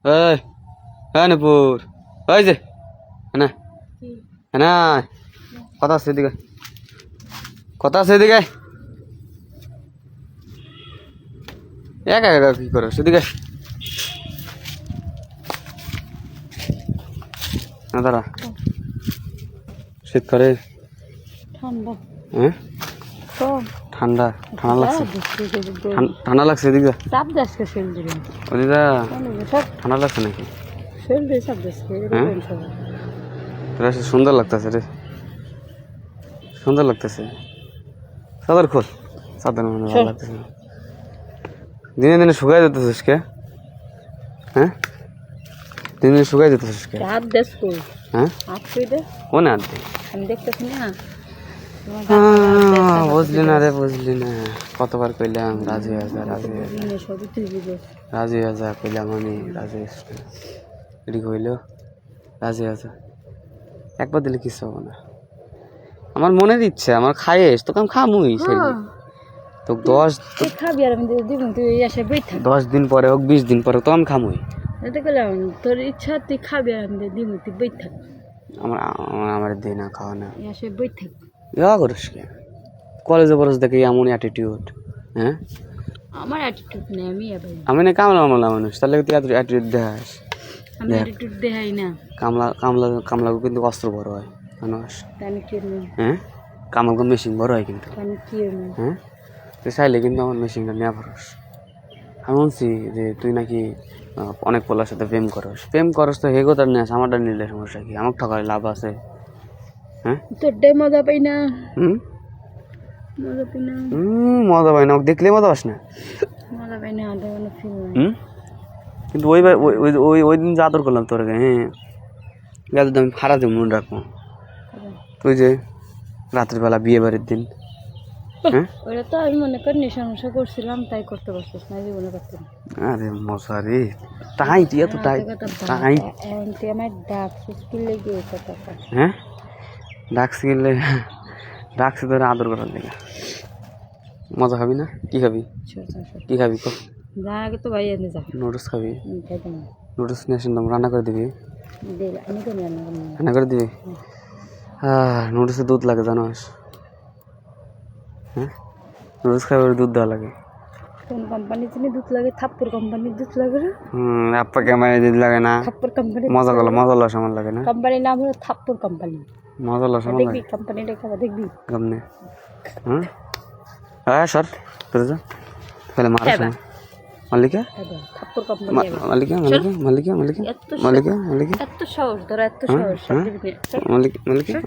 এই হ্যাঁ নুপুর ওই যে হ্যাঁ হ্যাঁ কথা আছে এদিকে কথা আছে এদিকে একা একা কি করো সেদিকে না দাঁড়া শীত করে ঠান্ডা হ্যাঁ কম ঠান্ডা ঠান্ডা লাগছে ঠান্ডা লাগছে এদিকে চাপ যাচ্ছে শরীরে ওদিকে সব ঠান্ডা লাগছে নাকি শরীরে চাপ যাচ্ছে হ্যাঁ তোরা সুন্দর লাগতেছে রে সুন্দর লাগতেছে চাদর খোল চাদর মানে ভালো লাগতেছে দিনে দিনে শুকাই যেতেছিস কে হ্যাঁ দিনে দিনে শুকাই যেতেছিস কে হাত দেশ কই হ্যাঁ হাত কই দে কোন হাত দে আমি দেখতেছি না বুঝলি না রে বুঝলি না কতবার কইলাম রাজি হয়ে যা রাজি হয়ে যা রাজি হয়ে যা কইলাম আমি রাজি এটি কইল রাজি হয়ে যা একবার দিলে কিছু হবে না আমার মনের ইচ্ছা আমার খাইস তোকে আমি খামুই সেদিন তো 10 দিন পরে হোক 20 দিন পরে তো আমি খামুই তোর ইচ্ছা তুই খাবি আর আমি দিব তুই বই থাক আমার দিই না খাওয়া না এসে বই থাক ইয়া করিস কে কলেজে পড়াস দেখে এমন অ্যাটিটিউড হ্যাঁ আমার অ্যাটিটিউড নেই আমি না কামলা মামলা মানুষ তাহলে তুই অ্যাটিটিউড দেখাস আমি অ্যাটিটিউড দেখাই না কামলা কিন্তু অস্ত্র বড় হয় মানুষ আমি কি হ্যাঁ কামাল মেশিন বড় হয় কিন্তু আমি কি হ্যাঁ তুই চাইলে কিন্তু আমার মেশিনটা নেওয়া পারস আমি বলছি যে তুই নাকি অনেক পোলার সাথে প্রেম করস তো হেগো তার নেস আমারটা নিলে সমস্যা কি আমাকে ঠকালে লাভ আছে হ্যাঁ তোরটাই মজা পাই না হুম মজা পাই না মজা পাই না ওকে দেখলে মজা পাস না মজা পাই না আদা মানে ফিল হুম কিন্তু ওই দিন যে আদর করলাম তোর হ্যাঁ যাদের আমি ফাড়া দেব মনে রাখবো তুই যে রাত্রিবেলা বিয়ে বাড়ির দিন হ্যাঁ ওটা তো আমি মনে করি নেশা করছিলাম তাই করতে পারছিস না জীবনে করতে আরে মশা রে টাই তুই এত টাই তুই আমার ডাক স্কুল লেগে কথা হ্যাঁ ডাকছি তোর আদর করার লেগে মজা খাবি না কি খাবি কি খাবি কো যা আগে তো ভাই এনে যা নুডলস খাবি নুডলস নিয়ে আসেন রান্না করে দিবি রান্না করে দিবি নুডলসে দুধ লাগে জানোস হ্যাঁ নুডলস খাবে দুধ দেওয়া লাগে কোন কোম্পানি চিনি দুধ লাগে থাপ্পর কোম্পানির দুধ লাগে না আপা ক্যামেরা দুধ লাগে না থাপ্পর কোম্পানি মজা সামান লাগে না কোম্পানির নাম হলো থাপ্পর কোম্পানি মজা সামান দেখবি কোম্পানিটা খাবার দেখবি গমনে হ্যাঁ স্যার তোর যা তাহলে মারা শোনা মালিকা থাপ্পর কোম্পানি মালিকা এত সহজ তোরা এত সহজ মালিকা